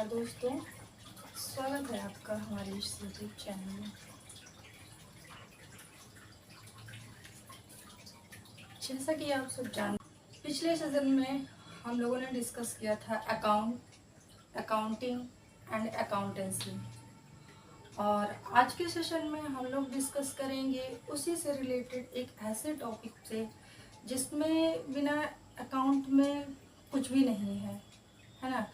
नमस्कार दोस्तों, स्वागत है आपका हमारे इस यूट्यूब चैनल में। जैसा कि आप सब जानते, पिछले सेशन में हम लोगों ने डिस्कस किया था अकाउंटिंग एंड अकाउंटेंसी, और आज के सेशन में हम लोग डिस्कस करेंगे उसी से रिलेटेड एक ऐसे टॉपिक से जिसमें बिना अकाउंट में कुछ भी नहीं है ना।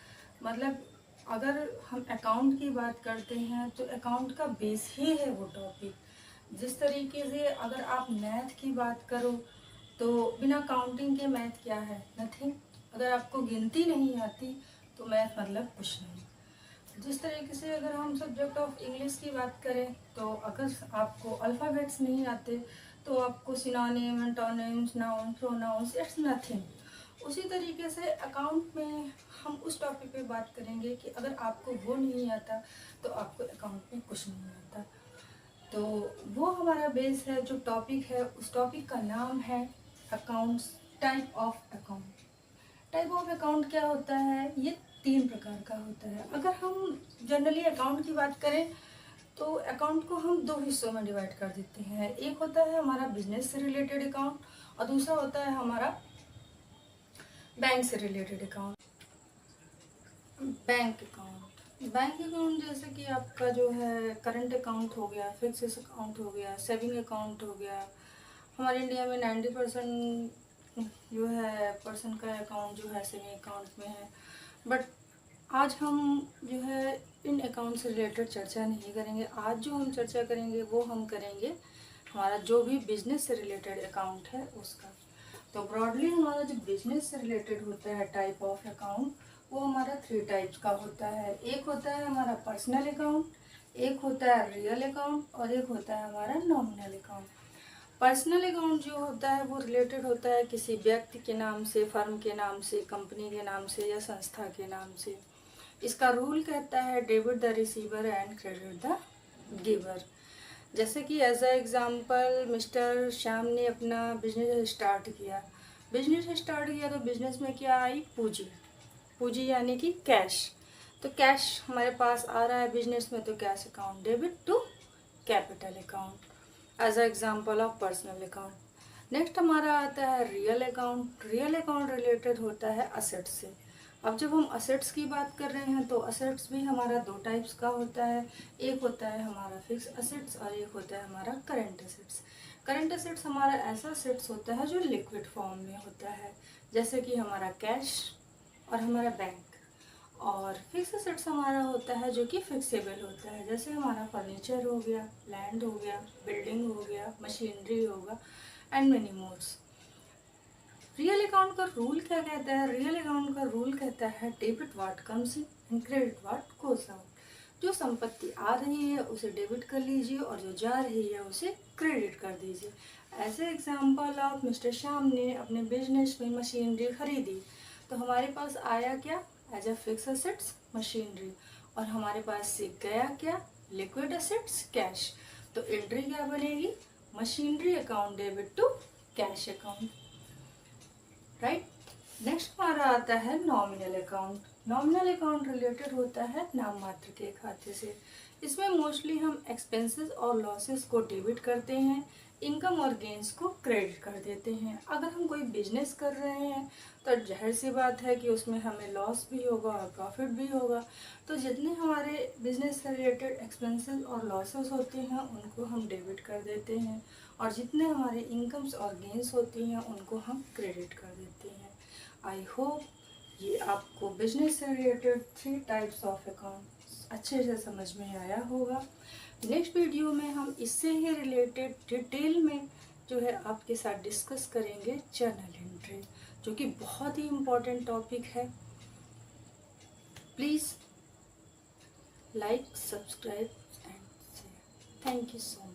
मतलब अगर हम अकाउंट की बात करते हैं तो अकाउंट का बेस ही है वो टॉपिक। जिस तरीके से अगर आप मैथ की बात करो तो बिना काउंटिंग के मैथ क्या है, नथिंग। अगर आपको गिनती नहीं आती तो मैथ मतलब कुछ नहीं। जिस तरीके से अगर हम सब्जेक्ट ऑफ इंग्लिश की बात करें तो अगर आपको अल्फ़ाबेट्स नहीं आते तो आपको synonym, antonyms, noun, pronouns, it's nothing. उसी तरीके से अकाउंट में हम उस टॉपिक पे बात करेंगे कि अगर आपको वो नहीं आता तो आपको अकाउंट में कुछ नहीं आता। तो वो हमारा बेस है, जो टॉपिक है उस टॉपिक का नाम है accounts, type of account. Type of account क्या होता है? ये 3 प्रकार का होता है। अगर हम जनरली अकाउंट की बात करें तो अकाउंट को हम 2 हिस्सों में डिवाइड कर देते हैं। एक होता है हमारा बिजनेस से रिलेटेड अकाउंट और दूसरा होता है हमारा बैंक से रिलेटेड अकाउंट। बैंक अकाउंट जैसे कि आपका जो है करंट अकाउंट हो गया, फिक्स अकाउंट हो गया, सेविंग अकाउंट हो गया। हमारे इंडिया में 90% जो है पर्सन का अकाउंट जो है सेविंग अकाउंट में है। बट आज हम जो है इन अकाउंट से रिलेटेड चर्चा नहीं करेंगे। आज जो हम चर्चा करेंगे वो हम करेंगे हमारा जो भी बिजनेस से रिलेटेड अकाउंट है उसका। तो ब्रॉडली हमारा जो बिजनेस से रिलेटेड होता है टाइप ऑफ अकाउंट, वो हमारा 3 टाइप्स का होता है। एक होता है हमारा पर्सनल अकाउंट, एक होता है रियल अकाउंट और एक होता है हमारा नॉमिनल अकाउंट। पर्सनल अकाउंट जो होता है वो रिलेटेड होता है किसी व्यक्ति के नाम से, फर्म के नाम से, कंपनी के नाम से या संस्था के नाम से। इसका रूल कहता है debit the receiver and credit the giver. जैसे कि as a example mister Shyam ने अपना बिजनेस स्टार्ट किया। तो बिजनेस में क्या आई? पूंजी यानी कि कैश। तो कैश हमारे पास आ रहा है बिजनेस में, तो cash account debit to capital account as a example of personal account. Next हमारा आता है real account. Real account related होता है असेट्स से। अब जब हम असेट्स की बात कर रहे हैं तो असेट्स भी हमारा 2 टाइप्स का होता है। एक होता है हमारा फिक्स असेट्स और एक होता है हमारा करंट असेट्स। करंट असेट्स हमारा ऐसा असेट्स होता है जो लिक्विड फॉर्म में होता है, जैसे कि हमारा कैश और हमारा बैंक। और फिक्स असेट्स हमारा होता है जो कि फिक्सेबल होता है, जैसे हमारा फर्नीचर हो गया, लैंड हो गया, बिल्डिंग हो गया, मशीनरी होगा and many mores. Real account का रूल क्या कहता है? रियल अकाउंट का रूल कहता है debit what comes in and credit what goes out. जो संपत्ति आ रही है उसे डेबिट कर लीजिए और जो जा रही है उसे क्रेडिट कर दीजिए। As a example of mister Shyam ने अपने बिजनेस में मशीनरी खरीदी, तो हमारे पास आया क्या? As a fix assets machinery, और हमारे पास से गया क्या? Liquid assets cash. तो एंट्री क्या बनेगी? Machinery account debit to cash account, right. Next हमारा आता है nominal account. Nominal account related होता है नाम मात्र के खाते से। इसमें मोस्टली हम एक्सपेंसेस और लॉसेस को डेबिट करते हैं, इनकम और गेंस को क्रेडिट कर देते हैं। अगर हम कोई बिजनेस कर रहे हैं तो जाहिर सी बात है कि उसमें हमें लॉस भी होगा और प्रॉफिट भी होगा। तो जितने हमारे बिजनेस से रिलेटेड एक्सपेंसेस और लॉसेस होते हैं उनको हम डेबिट कर देते हैं, और जितने हमारे इनकम्स और गेंस होती हैं उनको हम क्रेडिट कर देते हैं। आई होप ये आपको बिजनेस से रिलेटेड 3 टाइप्स ऑफ अकाउंट अच्छे से समझ में आया होगा। नेक्स्ट वीडियो में हम इससे ही रिलेटेड डिटेल में जो है आपके साथ डिस्कस करेंगे जर्नल एंट्री, जो कि बहुत ही इम्पोर्टेंट टॉपिक है। Please like, subscribe and share. Thank you so much.